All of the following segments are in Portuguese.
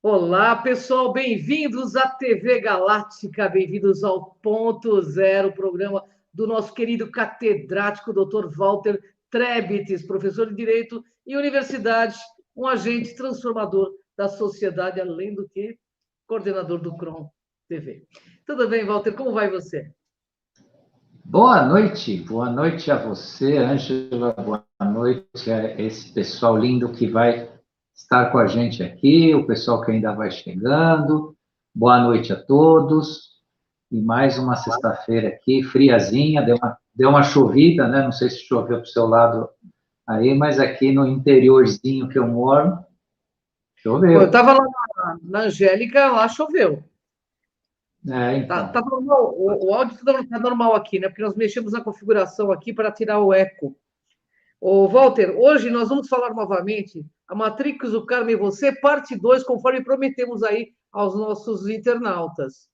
Olá, pessoal, bem-vindos à TV Galáctica, bem-vindos ao Ponto Zero, programa do nosso querido catedrático Dr. Walter Trebites, professor de Direito e Universidade, um agente transformador da sociedade, além do que coordenador do CROM TV. Tudo bem, Walter? Como vai você? Boa noite a você, Ângela, boa noite a esse pessoal lindo que vai estar com a gente aqui, o pessoal que ainda vai chegando, boa noite a todos, e mais uma sexta-feira aqui, friazinha, deu uma chovida, né? Não sei se choveu para o seu lado aí, mas aqui no interiorzinho que eu moro, Bom, eu choveu. estava lá na Angélica, lá choveu. Tá Então, normal, o áudio está normal aqui, né? Porque nós mexemos na configuração aqui para tirar o eco. Ô, Walter, hoje nós vamos falar novamente a Matrix, o Karma e você, parte 2, conforme prometemos aí aos nossos internautas.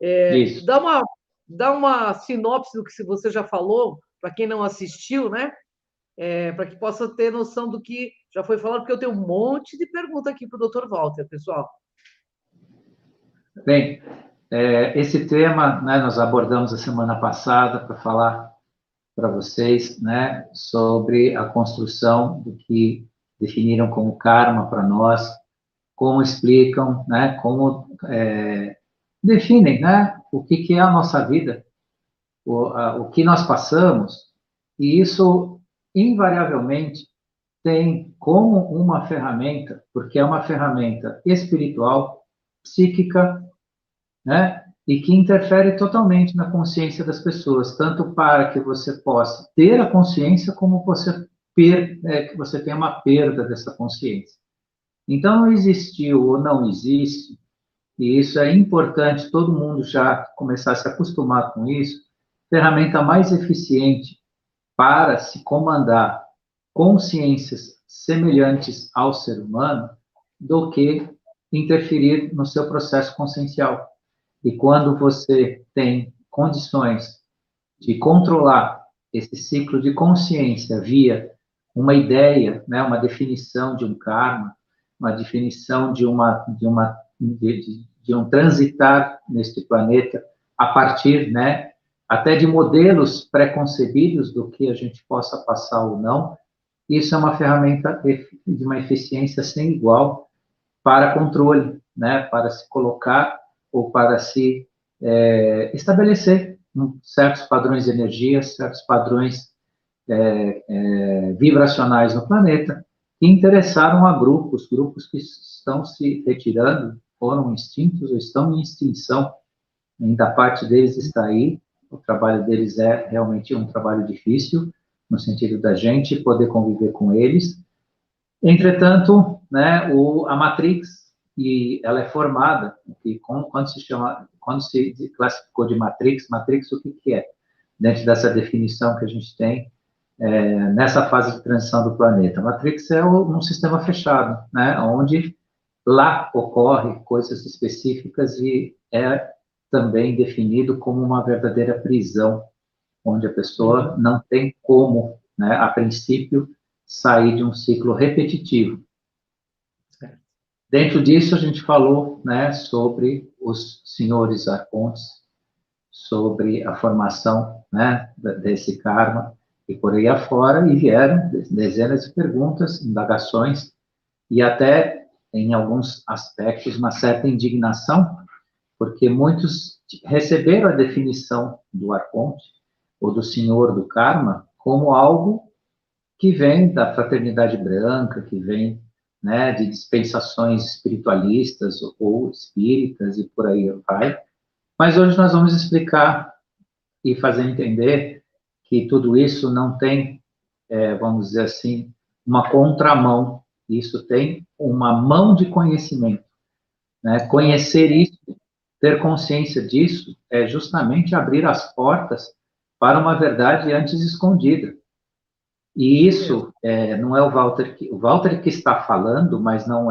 isso. Dá uma sinopse do que você já falou, para quem não assistiu, né? Para que possa ter noção do que já foi falado, porque eu tenho um monte de pergunta aqui para o Dr. Walter, pessoal. Bem, esse tema, né, nós abordamos a semana passada para falar para vocês, né, sobre a construção do que definiram como karma para nós, como explicam, né, como definem, né, o que é a nossa vida, o que nós passamos, e isso invariavelmente tem como uma ferramenta, porque é uma ferramenta espiritual, psíquica, né? E que interfere totalmente na consciência das pessoas, tanto para que você possa ter a consciência, como que você tenha uma perda dessa consciência. Então, não existiu ou não existe, e isso é importante todo mundo já começar a se acostumar com isso, ferramenta mais eficiente para se comandar consciências semelhantes ao ser humano do que interferir no seu processo consciencial. E quando você tem condições de controlar esse ciclo de consciência via uma ideia, né, uma definição de um karma, uma definição de um transitar neste planeta a partir, né, até de modelos pré-concebidos do que a gente possa passar ou não, isso é uma ferramenta de uma eficiência sem igual para controle, né, para se colocar ou para se estabelecer certos padrões de energia, certos padrões vibracionais no planeta, que interessaram a grupos que estão se retirando, foram extintos ou estão em extinção, ainda parte deles está aí, o trabalho deles é realmente um trabalho difícil, no sentido da gente poder conviver com eles. Entretanto, né, a Matrix, e ela é formada, quando se classificou de Matrix, Matrix o que que é? Dentro dessa definição que a gente tem nessa fase de transição do planeta. Matrix é um sistema fechado, né, onde lá ocorre coisas específicas e é também definido como uma verdadeira prisão, onde a pessoa Uhum. não tem como, né, a princípio, sair de um ciclo repetitivo. Certo. Dentro disso, a gente falou, né, sobre os senhores arcontes, sobre a formação, né, desse karma e por aí afora, e vieram dezenas de perguntas, indagações, e até, em alguns aspectos, uma certa indignação, porque muitos receberam a definição do arconte, ou do senhor do karma, como algo que vem da fraternidade branca, que vem, né, de dispensações espiritualistas ou espíritas e por aí vai. Mas hoje nós vamos explicar e fazer entender que tudo isso não tem, vamos dizer assim, uma contramão. Isso tem uma mão de conhecimento, né? Conhecer isso, ter consciência disso, é justamente abrir as portas para uma verdade antes escondida. E Isso mesmo. isso não é o Walter que está falando, mas não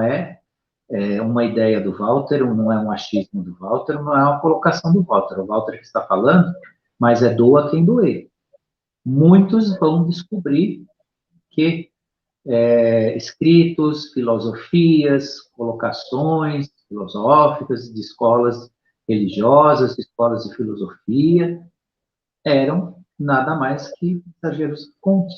uma ideia do Walter, não é um achismo do Walter, não é uma colocação do Walter. O Walter que está falando, mas é doa quem doer. Muitos vão descobrir que escritos, filosofias, colocações, filosóficas, de escolas religiosas, de escolas de filosofia, eram nada mais que mensageiros arcontes.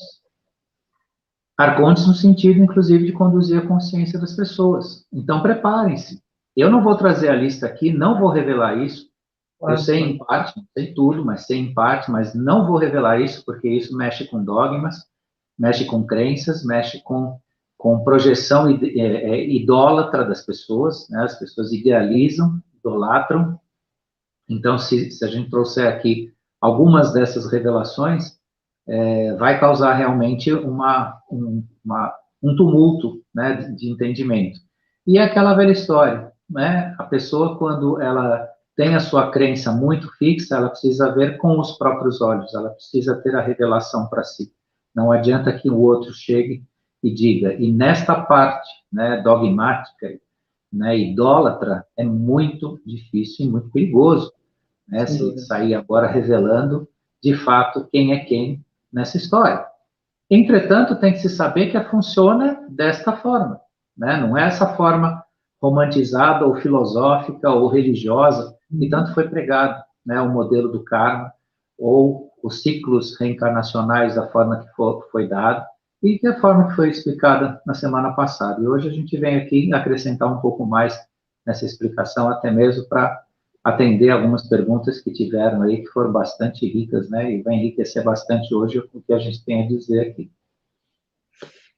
Arcontes no sentido, inclusive, de conduzir a consciência das pessoas. Então, preparem-se. Eu não vou trazer a lista aqui, não vou revelar isso. Eu sei em parte, não sei tudo, mas sei em parte, mas não vou revelar isso, porque isso mexe com dogmas, mexe com crenças, mexe com projeção idólatra das pessoas, né? As pessoas idealizam, idolatram. Então, se a gente trouxer aqui algumas dessas revelações, vai causar realmente um tumulto, né, de entendimento. E é aquela velha história, né? A pessoa, quando ela tem a sua crença muito fixa, ela precisa ver com os próprios olhos, ela precisa ter a revelação para si. Não adianta que o outro chegue e diga. E nesta parte, né, dogmática, né, idólatra, é muito difícil e muito perigoso, né, se sair agora revelando, de fato, quem é quem nessa história. Entretanto, tem que se saber que funciona desta forma, né? Não é essa forma romantizada ou filosófica ou religiosa que tanto foi pregado, né? O modelo do karma ou os ciclos reencarnacionais da forma que foi dado e da forma que foi explicada na semana passada. E hoje a gente vem aqui acrescentar um pouco mais nessa explicação, até mesmo para atender algumas perguntas que tiveram aí, que foram bastante ricas, né? E vai enriquecer bastante hoje o que a gente tem a dizer aqui.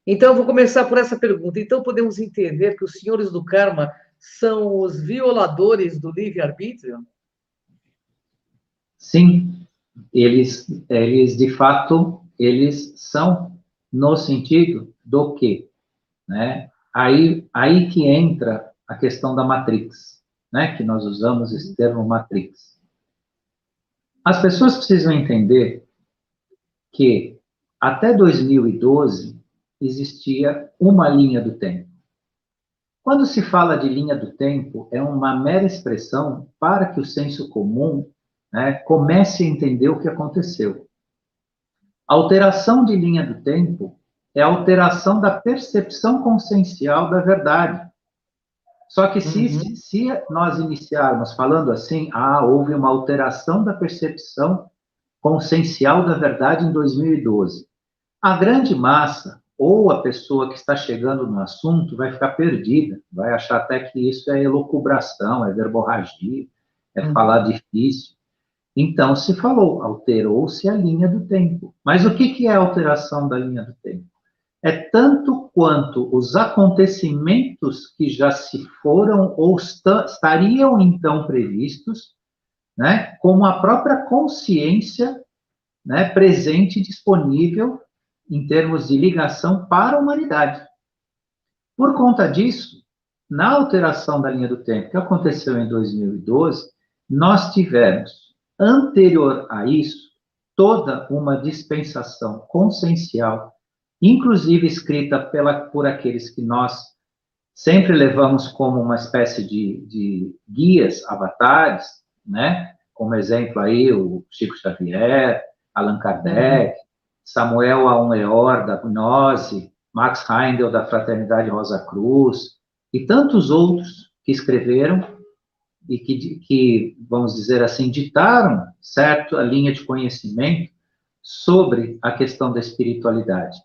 Então, eu vou começar por essa pergunta. Então, podemos entender que os senhores do karma são os violadores do livre-arbítrio? Sim, eles de fato, eles são no sentido do que, né? Aí que entra a questão da Matrix, né? Que nós usamos esse termo Matrix. As pessoas precisam entender que até 2012 existia uma linha do tempo. Quando se fala de linha do tempo, é uma mera expressão para que o senso comum, né, comece a entender o que aconteceu. A alteração de linha do tempo é a alteração da percepção consciencial da verdade. Só que se nós iniciarmos falando assim, houve uma alteração da percepção consciencial da verdade em 2012. A grande massa, ou a pessoa que está chegando no assunto, vai ficar perdida, vai achar até que isso é elucubração, é verborragia, é falar difícil. Então, se falou, alterou-se a linha do tempo. Mas o que é a alteração da linha do tempo? É tanto quanto os acontecimentos que já se foram ou estariam então previstos, né, como a própria consciência, né, presente e disponível em termos de ligação para a humanidade. Por conta disso, na alteração da linha do tempo que aconteceu em 2012, nós tivemos, anterior a isso, toda uma dispensação consciencial, inclusive escrita por aqueles que nós sempre levamos como uma espécie de guias, avatares, né? Como exemplo aí o Chico Xavier, Allan Kardec, Samuel Aun-Weor, da Gnose, Max Heindel, da Fraternidade Rosa Cruz, e tantos outros que escreveram e que, vamos dizer assim, ditaram, certo, a linha de conhecimento sobre a questão da espiritualidade.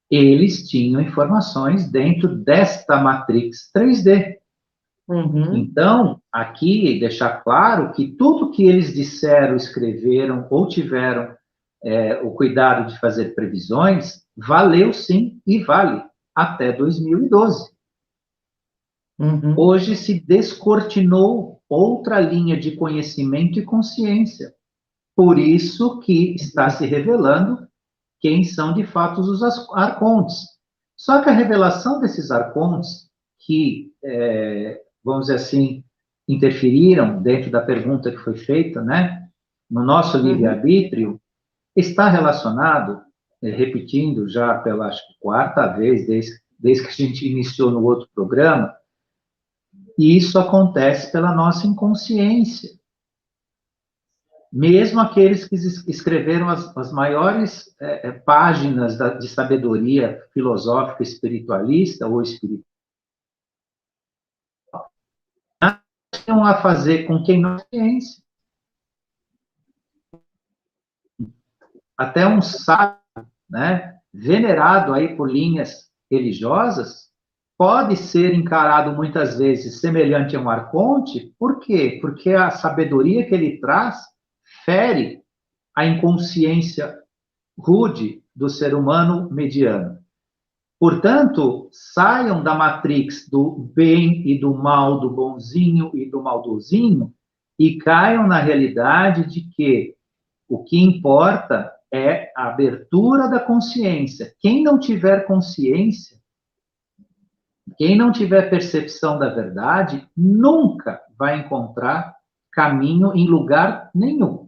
Eles tinham informações dentro desta matrix 3D. Então, aqui, deixar claro que tudo que eles disseram, escreveram ou tiveram o cuidado de fazer previsões, valeu sim e vale até 2012. Hoje se descortinou outra linha de conhecimento e consciência. Por isso que está se revelando quem são de fato os arcontes. Só que a revelação desses arcontes, que, vamos dizer assim, interferiram dentro da pergunta que foi feita, né, no nosso livre-arbítrio, está relacionado, repetindo já pela acho, quarta vez, desde que a gente iniciou no outro programa, e isso acontece pela nossa inconsciência. Mesmo aqueles que escreveram as maiores páginas de sabedoria filosófica espiritualista ou espiritual, tenham a fazer com quem não tem ciência. Até um sábio, né, venerado aí por linhas religiosas, pode ser encarado muitas vezes semelhante a um arconte. Por quê? Porque a sabedoria que ele traz fere a inconsciência rude do ser humano mediano. Portanto, saiam da matrix do bem e do mal, do bonzinho e do maldozinho, e caiam na realidade de que o que importa é a abertura da consciência. Quem não tiver consciência, quem não tiver percepção da verdade, nunca vai encontrar caminho em lugar nenhum.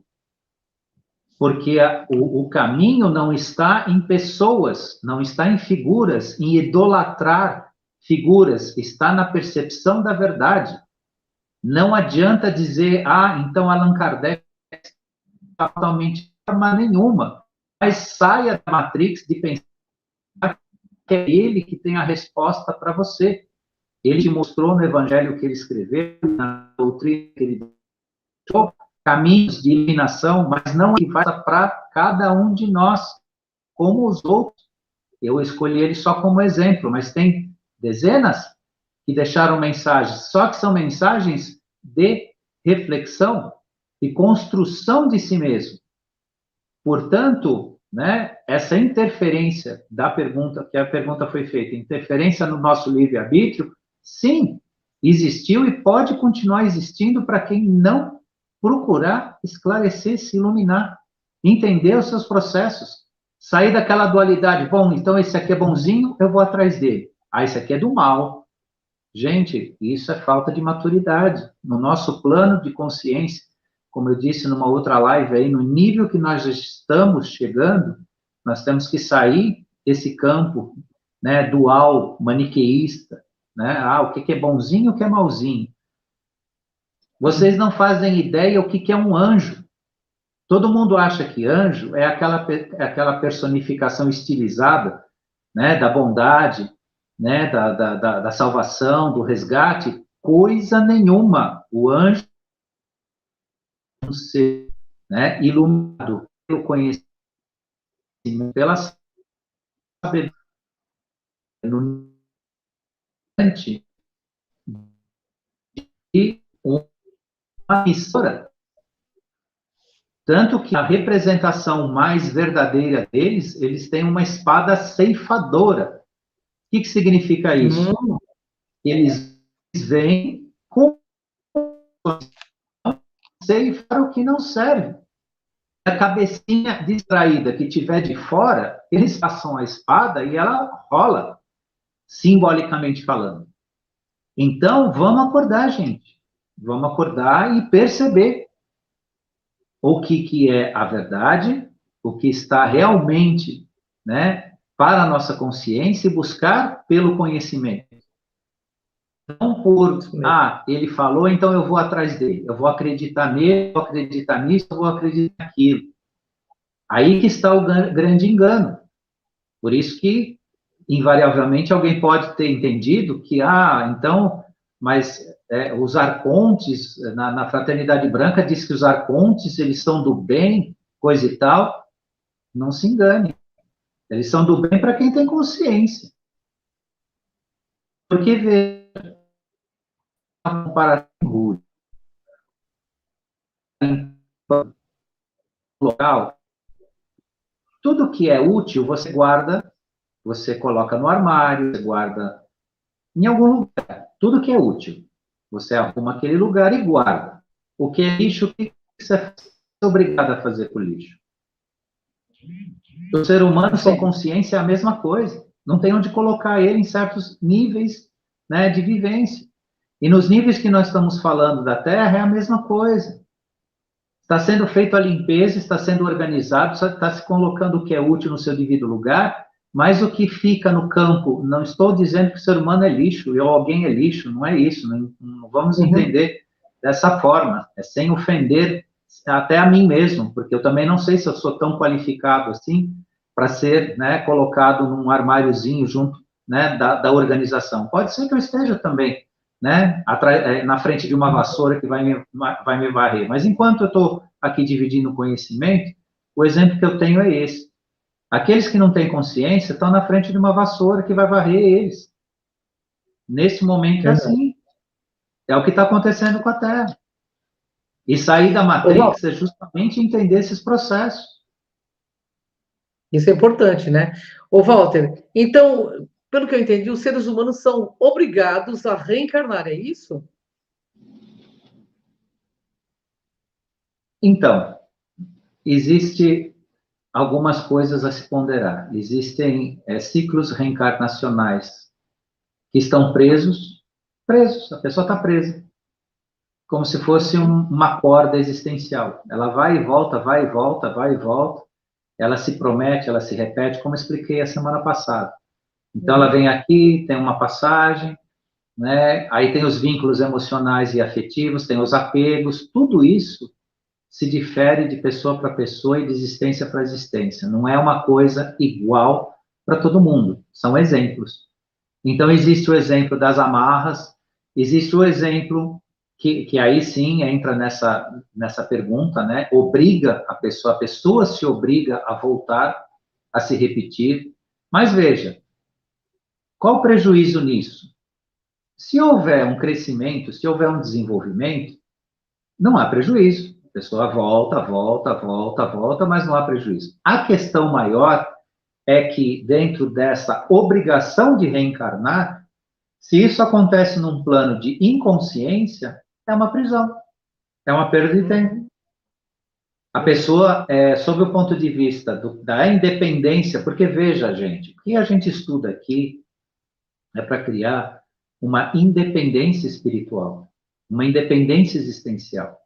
Porque o caminho não está em pessoas, não está em figuras, em idolatrar figuras, está na percepção da verdade. Não adianta dizer, então Allan Kardec está totalmente de forma nenhuma, mas saia da matrix de pensar que é ele que tem a resposta para você. Ele te mostrou no evangelho que ele escreveu, na doutrina que ele deixou, caminhos de iluminação, mas não que vai para cada um de nós, como os outros. Eu escolhi ele só como exemplo, mas tem dezenas que deixaram mensagens, só que são mensagens de reflexão e construção de si mesmo. Portanto, né, essa interferência da pergunta, que a pergunta foi feita, interferência no nosso livre-arbítrio, sim, existiu e pode continuar existindo para quem não procurar esclarecer, se iluminar, entender os seus processos, sair daquela dualidade. Bom, então esse aqui é bonzinho, eu vou atrás dele. Esse aqui é do mal. Gente, isso é falta de maturidade. No nosso plano de consciência, como eu disse numa outra live aí, no nível que nós já estamos chegando, nós temos que sair desse campo, né, dual, maniqueísta, né? O que é bonzinho, o que é malzinho. Vocês não fazem ideia o que é um anjo. Todo mundo acha que anjo é aquela personificação estilizada, né, da bondade, né, da salvação, do resgate. Coisa nenhuma. O anjo é um ser, né, iluminado pelo conhecimento, pela sabedoria, e uma emissora. Tanto que a representação mais verdadeira deles, eles têm uma espada ceifadora. O que significa isso? Eles vêm com ceifar o que não serve. A cabecinha distraída que tiver de fora, eles passam a espada e ela rola, simbolicamente falando. Então, vamos acordar, gente. Vamos acordar e perceber o que é a verdade, o que está realmente, né, para a nossa consciência e buscar pelo conhecimento. Não por, ele falou, então eu vou atrás dele, eu vou acreditar nele, eu vou acreditar nisso, eu vou acreditar naquilo. Aí que está o grande engano. Por isso que, invariavelmente, alguém pode ter entendido que, então, mas os arcontes, na Fraternidade Branca, diz que os arcontes, eles são do bem, coisa e tal. Não se engane. Eles são do bem para quem tem consciência. Porque veja uma comparação rude. Local, tudo que é útil, você guarda, você coloca no armário, você guarda em algum lugar. Tudo que é útil, você arruma aquele lugar e guarda. O que é lixo, o que você é obrigado a fazer com o lixo? O ser humano sem consciência é a mesma coisa. Não tem onde colocar ele em certos níveis, né, de vivência. E nos níveis que nós estamos falando da Terra, é a mesma coisa. Está sendo feita a limpeza, está sendo organizado, está se colocando o que é útil no seu devido lugar, mas o que fica no campo, não estou dizendo que o ser humano é lixo, ou alguém é lixo, não é isso, não vamos entender dessa forma, é sem ofender até a mim mesmo, porque eu também não sei se eu sou tão qualificado assim para ser, né, colocado num armáriozinho junto, né, da organização. Pode ser que eu esteja também, né, na frente de uma vassoura que vai me varrer. Mas enquanto eu estou aqui dividindo o conhecimento, o exemplo que eu tenho é esse. Aqueles que não têm consciência estão na frente de uma vassoura que vai varrer eles. Nesse momento é assim. É o que está acontecendo com a Terra. E sair da Matrix é justamente entender esses processos. Isso é importante, né? Ô, Walter, então, pelo que eu entendi, os seres humanos são obrigados a reencarnar, é isso? Então, existe algumas coisas a se ponderar. Existem ciclos reencarnacionais que estão presos, a pessoa está presa, como se fosse uma corda existencial. Ela vai e volta, vai e volta, vai e volta, ela se promete, ela se repete, como eu expliquei a semana passada. Então, ela vem aqui, tem uma passagem, né? Aí tem os vínculos emocionais e afetivos, tem os apegos, tudo isso se difere de pessoa para pessoa e de existência para existência. Não é uma coisa igual para todo mundo, são exemplos. Então, existe o exemplo das amarras, existe o exemplo que aí sim entra nessa pergunta, né? Obriga a pessoa se obriga a voltar a se repetir. Mas veja, qual o prejuízo nisso? Se houver um crescimento, se houver um desenvolvimento, não há prejuízo. A pessoa volta, volta, volta, volta, mas não há prejuízo. A questão maior é que, dentro dessa obrigação de reencarnar, se isso acontece num plano de inconsciência, é uma prisão, é uma perda de tempo. A pessoa, sob o ponto de vista da independência, porque veja, gente, o que a gente estuda aqui é para criar uma independência espiritual, uma independência existencial.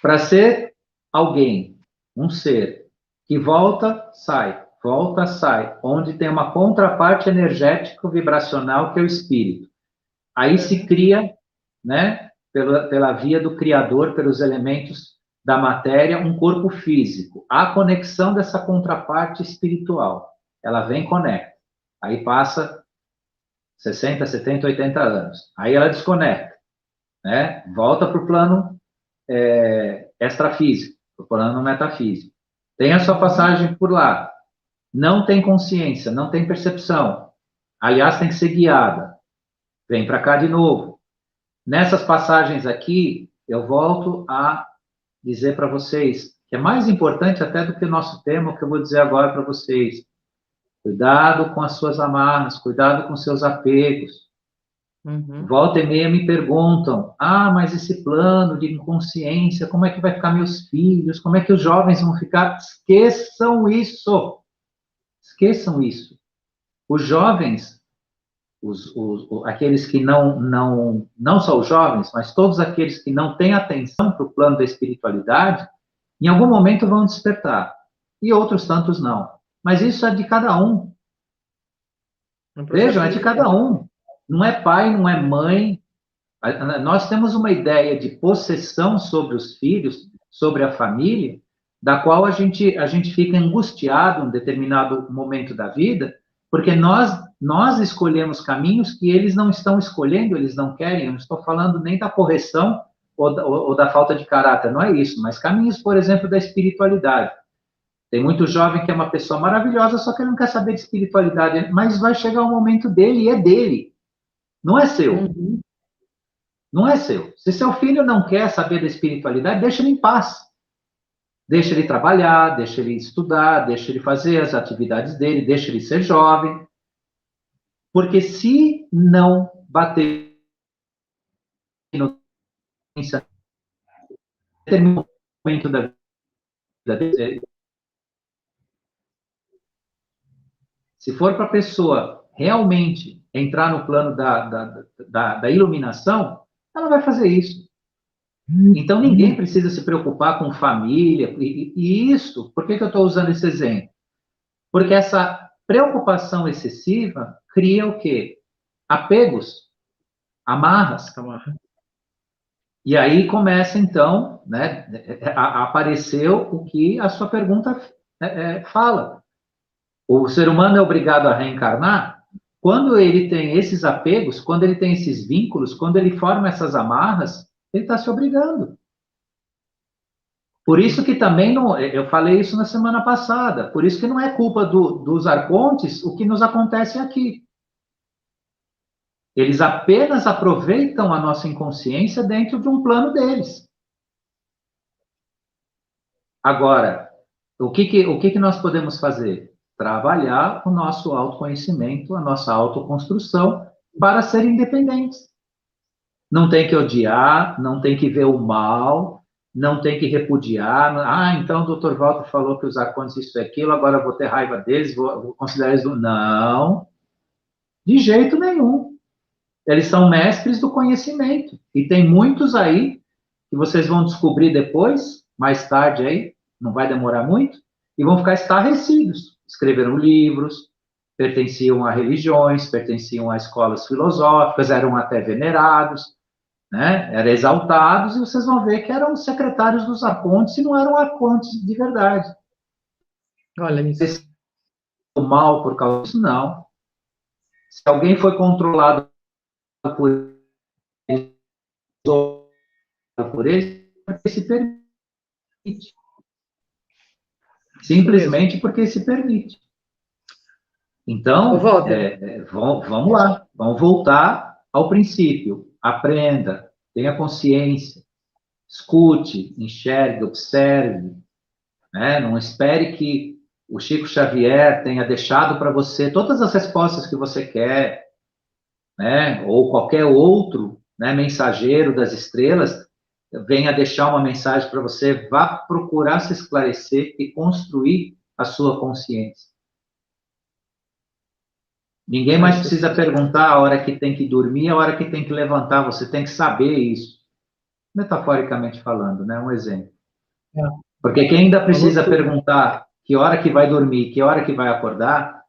Para ser alguém, um ser, que volta, sai, onde tem uma contraparte energética vibracional que é o espírito. Aí se cria, né, pela via do Criador, pelos elementos da matéria, um corpo físico. A conexão dessa contraparte espiritual. Ela vem e conecta. Aí passa 60, 70, 80 anos. Aí ela desconecta, né? Volta para o plano extrafísico, para o plano metafísico. Tem a sua passagem por lá. Não tem consciência, não tem percepção. Aliás, tem que ser guiada. Vem para cá de novo. Nessas passagens aqui, eu volto a dizer para vocês que é mais importante até do que o nosso tema, o que eu vou dizer agora para vocês. Cuidado com as suas amarras, cuidado com seus apegos. Volta e meia me perguntam, mas esse plano de inconsciência, como é que vai ficar meus filhos? Como é que os jovens vão ficar? Esqueçam isso. Esqueçam isso. Os jovens, aqueles que não só os jovens, mas todos aqueles que não têm atenção para o plano da espiritualidade, em algum momento vão despertar. E outros tantos não. Mas isso é de cada um. Vejam, é de cada um. Não é pai, não é mãe. Nós temos uma ideia de possessão sobre os filhos, sobre a família, da qual a gente fica angustiado em um determinado momento da vida, porque nós escolhemos caminhos que eles não estão escolhendo, eles não querem. Eu não estou falando nem da correção ou da falta de caráter, não é isso, mas caminhos, por exemplo, da espiritualidade. Tem muito jovem que é uma pessoa maravilhosa, só que ele não quer saber de espiritualidade, mas vai chegar o momento dele e é dele, não é seu. Não é seu. Se seu filho não quer saber da espiritualidade, deixa ele em paz. Deixa ele trabalhar, deixa ele estudar, deixa ele fazer as atividades dele, deixa ele ser jovem. Porque se não bater no momento da vida dele, se for para a pessoa realmente entrar no plano da iluminação, ela vai fazer isso. Então, ninguém precisa se preocupar com família. E isso, por que eu estou usando esse exemplo? Porque essa preocupação excessiva cria o quê? Apegos, amarras. E aí começa, então, né, a aparecer o que a sua pergunta fala. O ser humano é obrigado a reencarnar? quando ele tem esses apegos, quando ele tem esses vínculos, quando ele forma essas amarras, ele está se obrigando. Por isso que também, não, eu falei isso na semana passada, por isso que não é culpa dos arcontes o que nos acontece aqui. Eles apenas aproveitam a nossa inconsciência dentro de um plano deles. Agora, o que nós podemos fazer? Trabalhar o nosso autoconhecimento, a nossa autoconstrução para ser independentes. Não tem que odiar, não tem que ver o mal, não tem que repudiar. Ah, então o Dr. Walter falou que os arcontes isso e aquilo, agora eu vou ter raiva deles, vou considerar eles... Não, de jeito nenhum. Eles são mestres do conhecimento. E tem muitos aí que vocês vão descobrir depois, mais tarde aí, não vai demorar muito, e vão ficar estarrecidos. Escreveram livros, pertenciam a religiões, pertenciam a escolas filosóficas, eram até venerados, né? Eram exaltados, e vocês vão ver que eram secretários dos arcontes e não eram arcontes de verdade. Olha isso. O mal por causa disso, não. Se alguém foi controlado por eles, porque se permite. Simplesmente porque se permite. Então, vamos lá, vamos voltar ao princípio. Aprenda, tenha consciência, escute, enxergue, observe, né? Não espere que o Chico Xavier tenha deixado para você todas as respostas que você quer, né? Ou qualquer outro, né, mensageiro das estrelas venha deixar uma mensagem para você. Vá procurar se esclarecer e construir a sua consciência. Ninguém mais precisa perguntar a hora que tem que dormir, a hora que tem que levantar. Você tem que saber isso. Metaforicamente falando, né? Um exemplo. Porque quem ainda precisa perguntar que hora que vai dormir, que hora que vai acordar,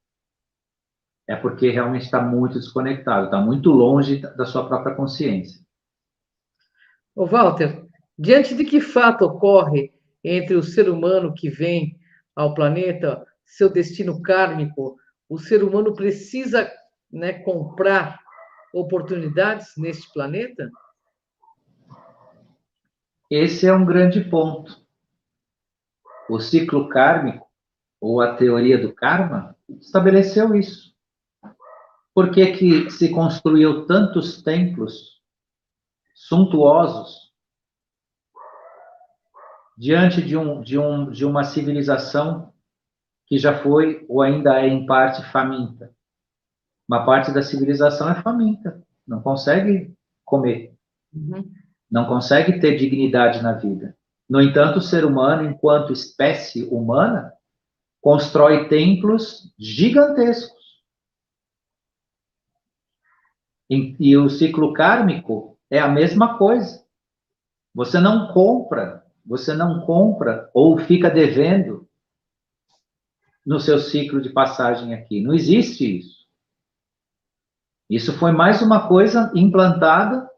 é porque realmente está muito desconectado, está muito longe da sua própria consciência. Ô, Walter, diante de que fato ocorre entre o ser humano que vem ao planeta, seu destino kármico, o ser humano precisa, né, comprar oportunidades neste planeta? Esse é um grande ponto. O ciclo kármico, ou a teoria do karma, estabeleceu isso. Por que que se construiu tantos templos suntuosos diante de uma civilização que já foi ou ainda é em parte faminta? Uma parte da civilização é faminta, não consegue comer, não consegue ter dignidade na vida. No entanto, o ser humano, enquanto espécie humana, constrói templos gigantescos. E o ciclo kármico é a mesma coisa. Você não compra ou fica devendo no seu ciclo de passagem aqui. Não existe isso. Isso foi mais uma coisa implantada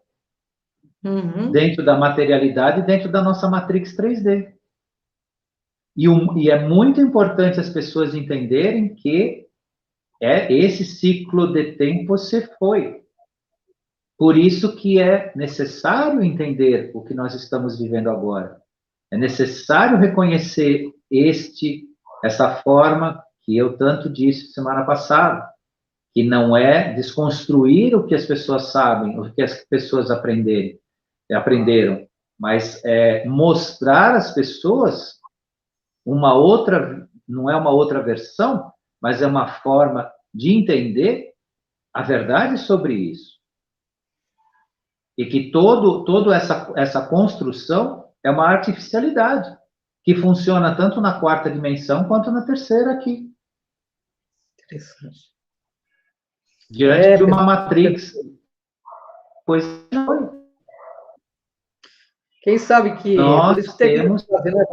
dentro da materialidade, dentro da nossa Matrix 3D. E é muito importante as pessoas entenderem que esse ciclo de tempo se foi. Por isso que é necessário entender o que nós estamos vivendo agora. É necessário reconhecer essa forma que eu tanto disse semana passada, que não é desconstruir o que as pessoas sabem, o que as pessoas aprenderam, mas é mostrar às pessoas uma outra, não é uma outra versão, mas é uma forma de entender a verdade sobre isso. E que toda essa construção é uma artificialidade, que funciona tanto na quarta dimensão quanto na terceira aqui. Interessante. Diante de uma matrix. Pois não. Quem sabe que Nós por isso tem temos, que fazer, né,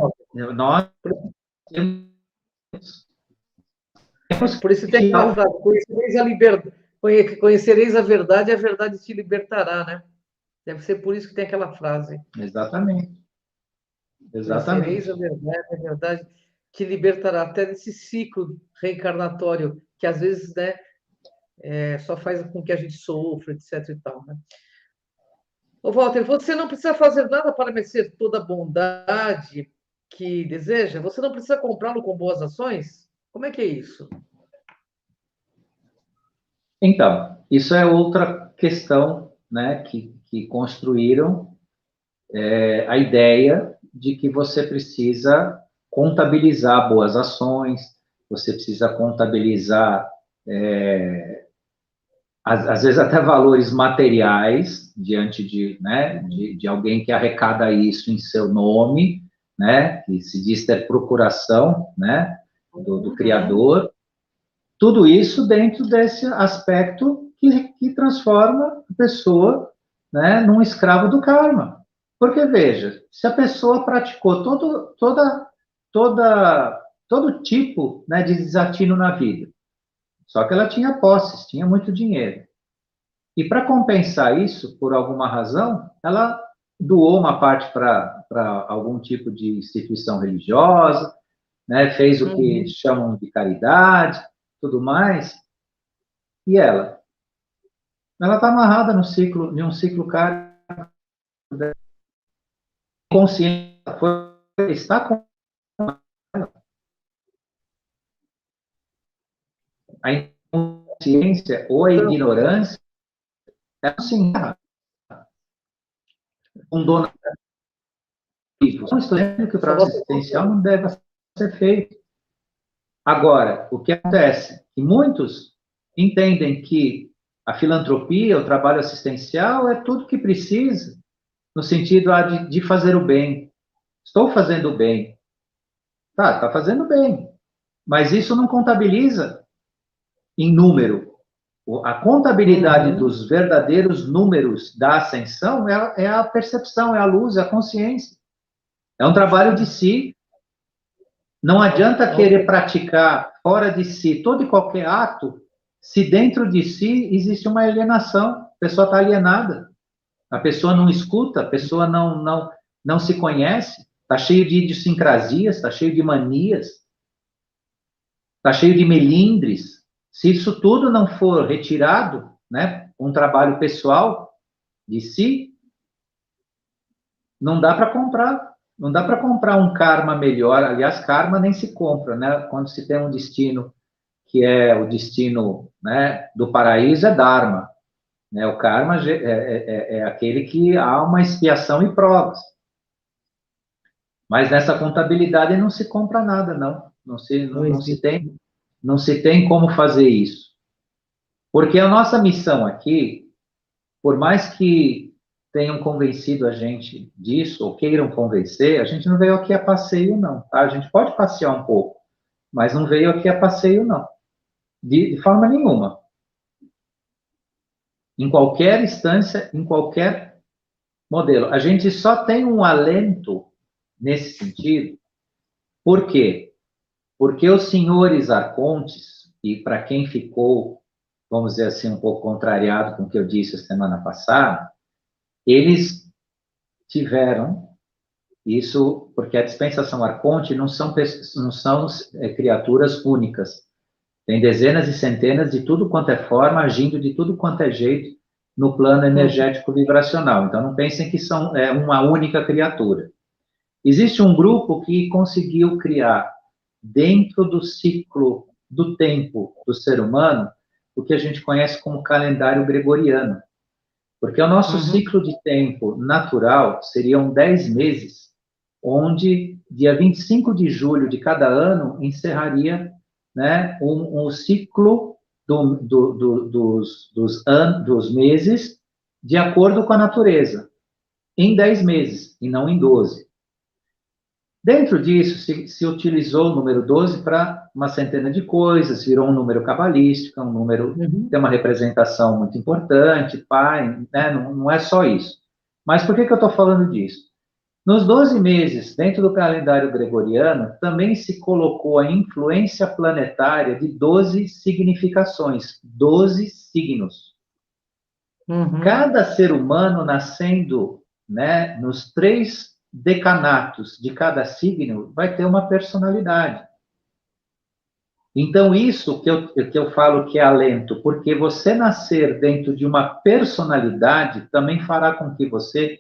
nós temos por isso tem aquela frase, conhecereis a verdade e a verdade te libertará, né? Deve ser por isso que tem aquela frase. Exatamente. Conhecereis a verdade te libertará, até desse ciclo reencarnatório, que às vezes, né, só faz com que a gente sofra, etc e tal, né? Ô, Walter, você não precisa fazer nada para merecer toda a bondade que deseja? Você não precisa comprá-lo com boas ações? Como é que é isso? Então, isso é outra questão, né, que construíram a ideia de que você precisa contabilizar boas ações, você precisa contabilizar, às vezes até valores materiais, diante de alguém que arrecada isso em seu nome, né, que se diz ter procuração, né, do criador, tudo isso dentro desse aspecto que transforma a pessoa, né, num escravo do karma. Porque, veja, se a pessoa praticou todo tipo, né, de desatino na vida, só que ela tinha posses, tinha muito dinheiro. E para compensar isso, por alguma razão, ela doou uma parte para algum tipo de instituição religiosa, né, fez o que Uhum. chamam de caridade, tudo mais, e ela está amarrada no ciclo, em um ciclo kármico, consciente, está com a inconsciência ou a Então, ignorância, é assim, um dono. Não estou dizendo que o só trabalho você assistencial consegue. não deve ser feito. Agora, o que acontece? Que muitos entendem que a filantropia, o trabalho assistencial, é tudo que precisa, no sentido de fazer o bem. Estou fazendo o bem. Tá, está fazendo bem. Mas isso não contabiliza em número. A contabilidade Uhum. dos verdadeiros números da ascensão é a percepção, é a luz, é a consciência. É um trabalho de si. Não adianta querer Ok. praticar fora de si todo e qualquer ato, se dentro de si existe uma alienação. A pessoa está alienada. A pessoa não escuta, a pessoa não se conhece, está cheio de idiosincrasias, está cheio de manias, está cheio de melindres. Se isso tudo não for retirado, né, um trabalho pessoal de si, não dá para comprar. Não dá para comprar um karma melhor. Aliás, karma nem se compra, né? Quando se tem um destino que é o destino, né, do paraíso, é dharma. Né? O karma é aquele que há uma expiação e provas. Mas nessa contabilidade não se compra nada, não. Não existe. Não se tem como fazer isso. Porque a nossa missão aqui, por mais que tenham convencido a gente disso, ou queiram convencer, a gente não veio aqui a passeio, não. Tá? A gente pode passear um pouco, mas não veio aqui a passeio, não. De forma nenhuma. Em qualquer instância, em qualquer modelo. A gente só tem um alento nesse sentido. Por quê? Porque os senhores arcontes, e para quem ficou, vamos dizer assim, um pouco contrariado com o que eu disse a semana passada, eles tiveram isso, porque a dispensação arconte não são criaturas únicas. Tem dezenas e centenas de tudo quanto é forma, agindo de tudo quanto é jeito no plano energético vibracional. Então, não pensem que são uma única criatura. Existe um grupo que conseguiu criar, dentro do ciclo do tempo do ser humano, o que a gente conhece como calendário gregoriano. Porque o nosso Uhum. ciclo de tempo natural seriam 10 meses, onde dia 25 de julho de cada ano encerraria, né, um ciclo dos meses de acordo com a natureza, em 10 meses, e não em 12. Dentro disso, se utilizou o número 12 para uma centena de coisas, virou um número cabalístico, um número Uhum. tem uma representação muito importante, pai, né? Não é só isso. Mas por que eu estou falando disso? Nos 12 meses, dentro do calendário gregoriano, também se colocou a influência planetária de 12 significações, 12 signos. Uhum. Cada ser humano nascendo, né, nos 3 decanatos de cada signo vai ter uma personalidade. Então, isso que eu falo que é alento, porque você nascer dentro de uma personalidade também fará com que você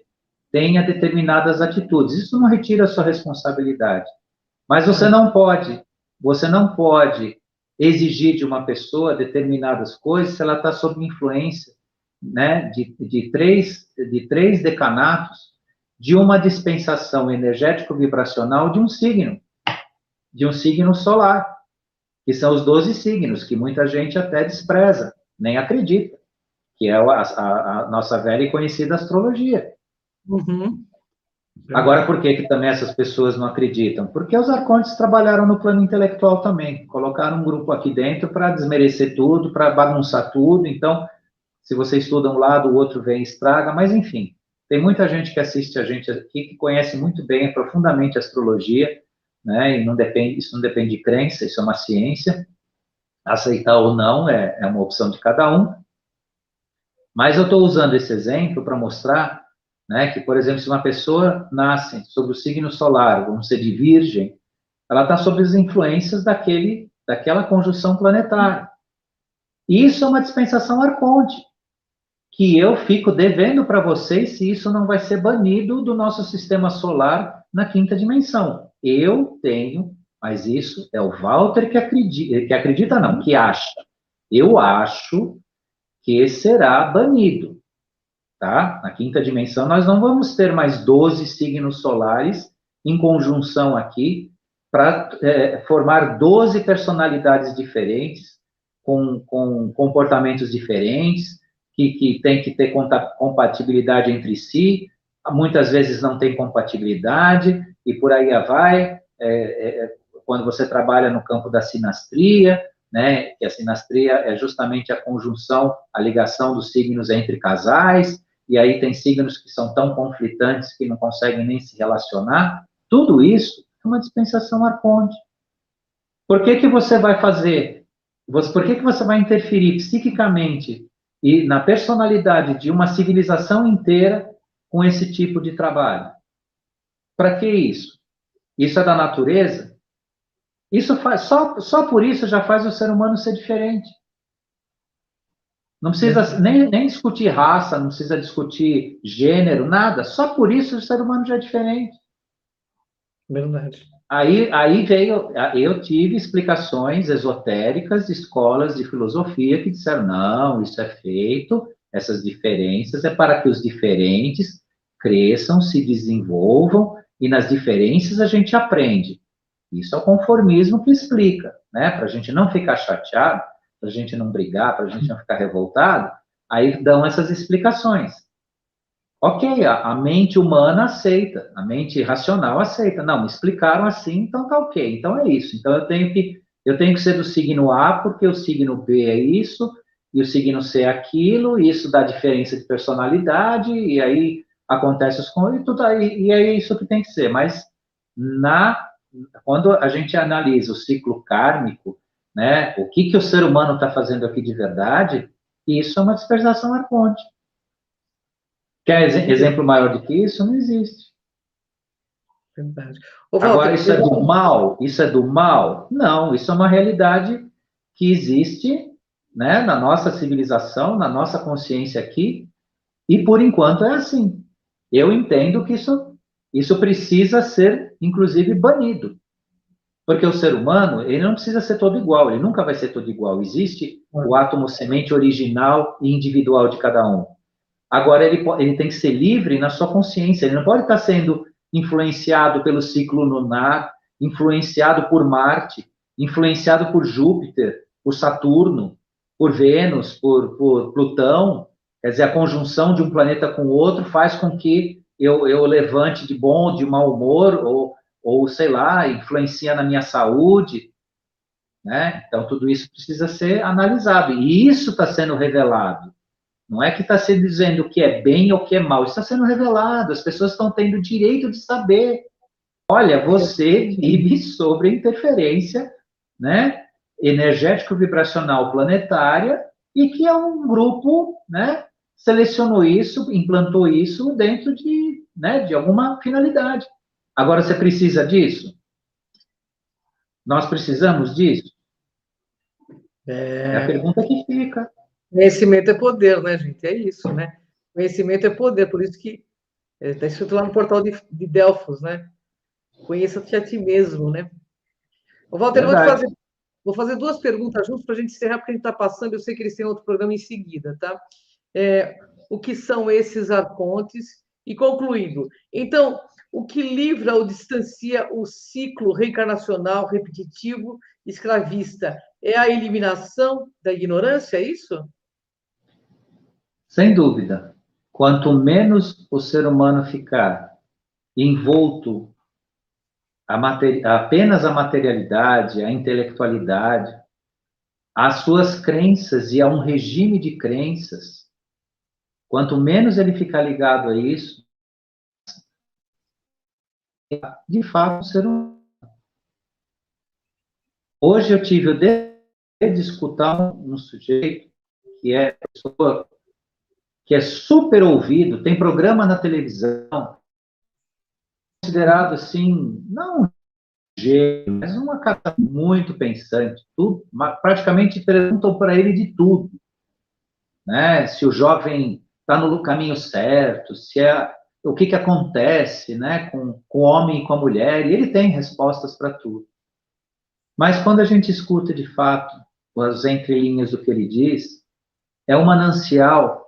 tenha determinadas atitudes. Isso não retira a sua responsabilidade. Mas você não pode exigir de uma pessoa determinadas coisas se ela está sob influência, né, de três decanatos de uma dispensação energético-vibracional de um signo solar, que são os 12 signos, que muita gente até despreza, nem acredita, que é a nossa velha e conhecida astrologia. Uhum. Agora, por que também essas pessoas não acreditam? Porque os arcontes trabalharam no plano intelectual também, colocaram um grupo aqui dentro para desmerecer tudo, para bagunçar tudo. Então, se você estuda um lado, o outro vem e estraga, mas enfim, tem muita gente que assiste a gente aqui que conhece muito bem, profundamente a astrologia, né? E isso não depende de crença, isso é uma ciência. Aceitar ou não é uma opção de cada um. Mas eu estou usando esse exemplo para mostrar, né, que, por exemplo, se uma pessoa nasce sob o signo solar, vamos dizer, de Virgem, ela está sob as influências daquela conjunção planetária. E isso é uma dispensação arconte, que eu fico devendo para vocês se isso não vai ser banido do nosso sistema solar na quinta dimensão. Eu tenho, mas isso é o Walter que acredita não, que acha. Eu acho que será banido, tá? Na quinta dimensão, nós não vamos ter mais 12 signos solares em conjunção aqui para formar 12 personalidades diferentes, com comportamentos diferentes, que tem que ter compatibilidade entre si, muitas vezes não tem compatibilidade, e por aí vai, quando você trabalha no campo da sinastria, né, que a sinastria é justamente a conjunção, a ligação dos signos entre casais, e aí tem signos que são tão conflitantes que não conseguem nem se relacionar. Tudo isso é uma dispensação arconte. Por que você vai fazer? Por que você vai interferir psiquicamente e na personalidade de uma civilização inteira com esse tipo de trabalho? Para que isso? Isso é da natureza? Isso faz, só por isso já faz o ser humano ser diferente. Não precisa nem discutir raça, não precisa discutir gênero, nada. Só por isso o ser humano já é diferente. Verdade. Aí veio, eu tive explicações esotéricas de escolas de filosofia que disseram, não, isso é feito, essas diferenças é para que os diferentes cresçam, se desenvolvam, e nas diferenças a gente aprende. Isso é o conformismo que explica, né? Para a gente não ficar chateado, para a gente não brigar, para a gente não ficar revoltado, aí dão essas explicações. Ok, a mente humana aceita, a mente racional aceita. Não, me explicaram assim, então tá ok. Então é isso. Então eu tenho que ser do signo A porque o signo B é isso e o signo C é aquilo. E isso dá diferença de personalidade e aí acontece e tudo aí e é isso que tem que ser. Mas quando a gente analisa o ciclo kármico, né, o que o ser humano está fazendo aqui de verdade, isso é uma dispersação arconte. Quer exemplo maior do que isso? Não existe. Verdade. Agora, isso é do mal? Isso é do mal? Não, isso é uma realidade que existe, né, na nossa civilização, na nossa consciência aqui, e por enquanto é assim. Eu entendo que isso precisa ser, inclusive, banido. Porque o ser humano, ele não precisa ser todo igual, ele nunca vai ser todo igual. Existe o átomo semente original e individual de cada um. Agora, ele tem que ser livre na sua consciência, ele não pode estar sendo influenciado pelo ciclo lunar, influenciado por Marte, influenciado por Júpiter, por Saturno, por Vênus, por Plutão. Quer dizer, a conjunção de um planeta com o outro faz com que eu levante de bom, de mau humor, ou sei lá, influencia na minha saúde, né? Então, tudo isso precisa ser analisado, e isso está sendo revelado. Não é que está se dizendo o que é bem ou o que é mal, isso está sendo revelado, as pessoas estão tendo o direito de saber. Olha, você vive sobre a interferência, né, energético-vibracional planetária, e que é um grupo, né, selecionou isso, implantou isso dentro de alguma finalidade. Agora, você precisa disso? Nós precisamos disso? É a pergunta que fica. Conhecimento é poder, né, gente? É isso, né? Conhecimento é poder, por isso que está escrito lá no portal de Delfos, né? Conheça-te a ti mesmo, né? Ô, Walter, Verdade. vou fazer duas perguntas juntos para a gente encerrar, porque a gente está passando, eu sei que eles têm outro programa em seguida, tá? O que são esses arcontes? E concluindo, então, o que livra ou distancia o ciclo reencarnacional repetitivo escravista é a eliminação da ignorância, é isso? Sem dúvida. Quanto menos o ser humano ficar envolto apenas a materialidade, a intelectualidade, às suas crenças e a um regime de crenças, quanto menos ele ficar ligado a isso, de fato, o ser humano. Hoje eu tive o dever de escutar um sujeito que é super ouvido, tem programa na televisão, considerado assim, não um gênio, mas uma cara muito pensante, tudo, praticamente perguntam para ele de tudo, né? Se o jovem está no caminho certo, o que acontece, né, com o homem e com a mulher, e ele tem respostas para tudo. Mas quando a gente escuta de fato as entrelinhas do que ele diz, é um manancial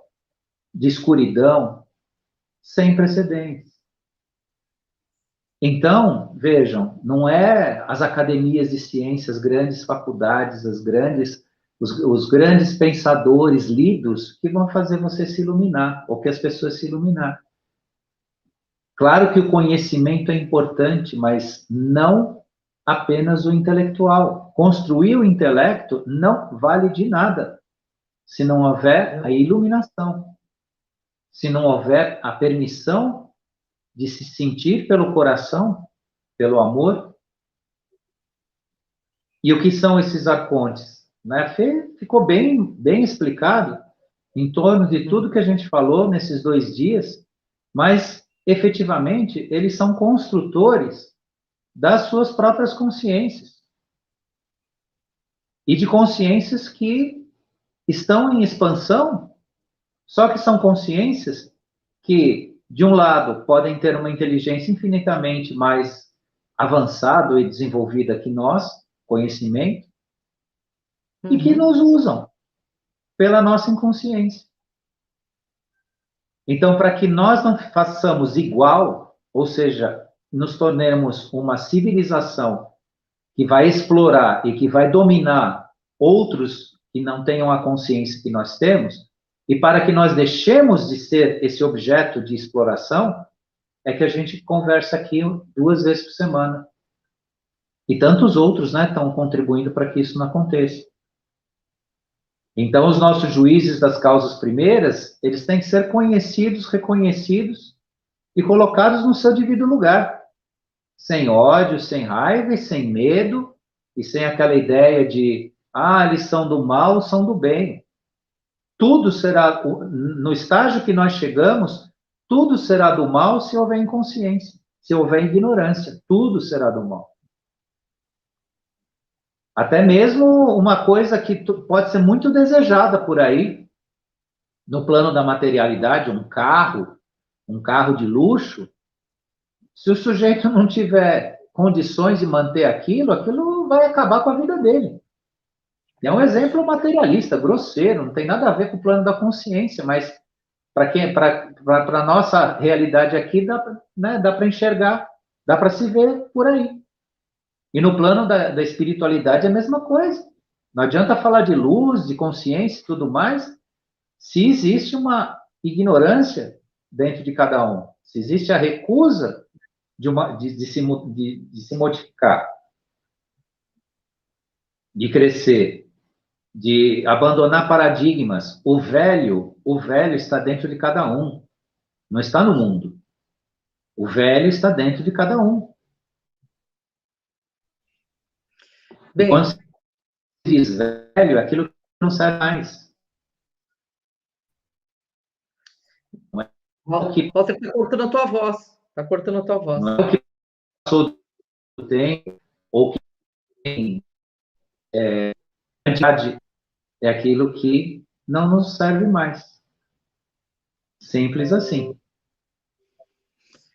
de escuridão sem precedentes. Então, vejam, não é as academias de ciências, grandes faculdades, os grandes pensadores lidos que vão fazer você se iluminar, ou que as pessoas se iluminar. Claro que o conhecimento é importante, mas não apenas o intelectual. Construir o intelecto não vale de nada se não houver a iluminação, se não houver a permissão de se sentir pelo coração, pelo amor. E o que são esses arcontes? Né? Ficou bem explicado em torno de tudo que a gente falou nesses 2 dias, mas efetivamente eles são construtores das suas próprias consciências e de consciências que estão em expansão, só que são consciências que, de um lado, podem ter uma inteligência infinitamente mais avançada e desenvolvida que nós, conhecimento, e que nos usam pela nossa inconsciência. Então, para que nós não façamos igual, ou seja, nos tornemos uma civilização que vai explorar e que vai dominar outros que não tenham a consciência que nós temos, e para que nós deixemos de ser esse objeto de exploração, é que a gente conversa aqui 2 vezes por semana. E tantos outros, né, estão contribuindo para que isso não aconteça. Então, os nossos juízes das causas primeiras, eles têm que ser conhecidos, reconhecidos e colocados no seu devido lugar. Sem ódio, sem raiva e sem medo, e sem aquela ideia de, eles são do mal, são do bem. Tudo será, no estágio que nós chegamos, tudo será do mal se houver inconsciência, se houver ignorância, tudo será do mal. Até mesmo uma coisa que pode ser muito desejada por aí, no plano da materialidade, um carro de luxo, se o sujeito não tiver condições de manter aquilo vai acabar com a vida dele. É um exemplo materialista, grosseiro, não tem nada a ver com o plano da consciência, mas para a nossa realidade aqui, dá para enxergar, dá para se ver por aí. E no plano da espiritualidade é a mesma coisa. Não adianta falar de luz, de consciência e tudo mais, se existe uma ignorância dentro de cada um, se existe a recusa de se modificar, de crescer, de abandonar paradigmas. O velho está dentro de cada um, não está no mundo. O velho está dentro de cada um. Bem, quando se diz velho, aquilo que não serve mais. Walter, está cortando a tua voz. Está cortando a tua voz. Não é o que passou do tempo, ou que tem quantidade é aquilo que não nos serve mais. Simples assim.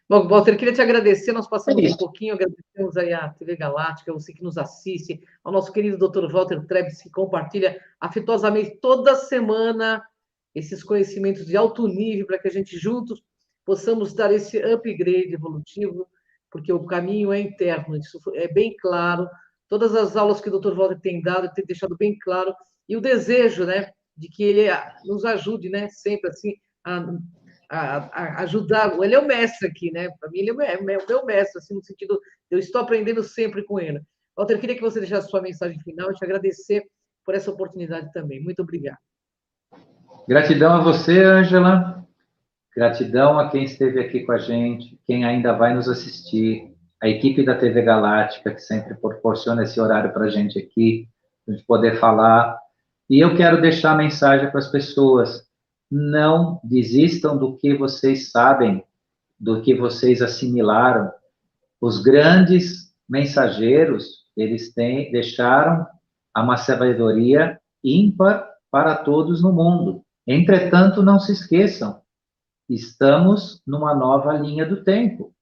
Bom, Walter, queria te agradecer, nós passamos um isso. pouquinho, agradecemos aí à TV Galáctica, você que nos assiste, ao nosso querido Dr. Walter Trebes, que compartilha afetuosamente toda semana esses conhecimentos de alto nível, para que a gente juntos possamos dar esse upgrade evolutivo, porque o caminho é interno, isso é bem claro. Todas as aulas que o Dr. Walter tem dado, tem deixado bem claro, e o desejo, né, de que ele nos ajude, né, sempre assim, a ajudar. Ele é o mestre aqui, né? Para mim, ele é o meu mestre, assim, no sentido, eu estou aprendendo sempre com ele. Walter, queria que você deixasse sua mensagem final e te agradecer por essa oportunidade também. Muito obrigado. Gratidão a você, Ângela. Gratidão a quem esteve aqui com a gente, quem ainda vai nos assistir, a equipe da TV Galáctica, que sempre proporciona esse horário para a gente aqui, para a gente poder falar. E eu quero deixar a mensagem para as pessoas: não desistam do que vocês sabem, do que vocês assimilaram. Os grandes mensageiros, eles deixaram uma sabedoria ímpar para todos no mundo. Entretanto, não se esqueçam, estamos numa nova linha do tempo.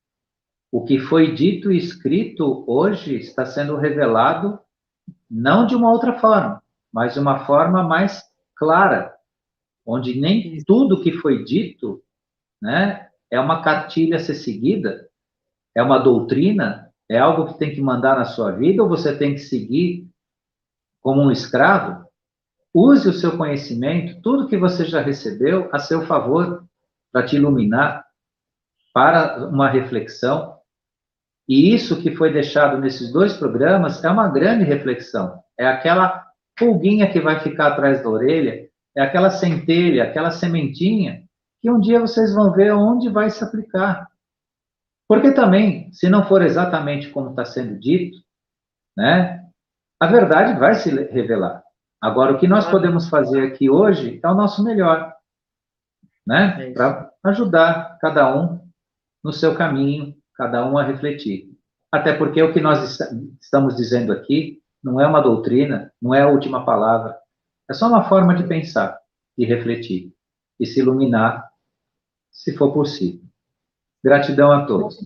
O que foi dito e escrito hoje está sendo revelado não de uma outra forma, mas de uma forma mais clara, onde nem tudo que foi dito, né, é uma cartilha a ser seguida, é uma doutrina, é algo que tem que mandar na sua vida ou você tem que seguir como um escravo. Use o seu conhecimento, tudo que você já recebeu, a seu favor, para te iluminar, para uma reflexão. E isso que foi deixado nesses 2 programas é uma grande reflexão. É aquela pulguinha que vai ficar atrás da orelha, é aquela centelha, aquela sementinha, que um dia vocês vão ver onde vai se aplicar. Porque também, se não for exatamente como está sendo dito, né, a verdade vai se revelar. Agora, o que nós podemos fazer aqui hoje é o nosso melhor, né, para ajudar cada um no seu caminho, cada um a refletir. Até porque o que nós estamos dizendo aqui não é uma doutrina, não é a última palavra, é só uma forma de pensar, de refletir e se iluminar, se for possível. Gratidão a todos.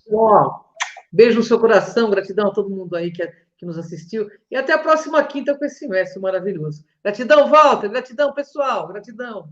Beijo no seu coração, gratidão a todo mundo aí que nos assistiu. E até a próxima quinta com esse mestre maravilhoso. Gratidão, Walter. Gratidão, pessoal. Gratidão.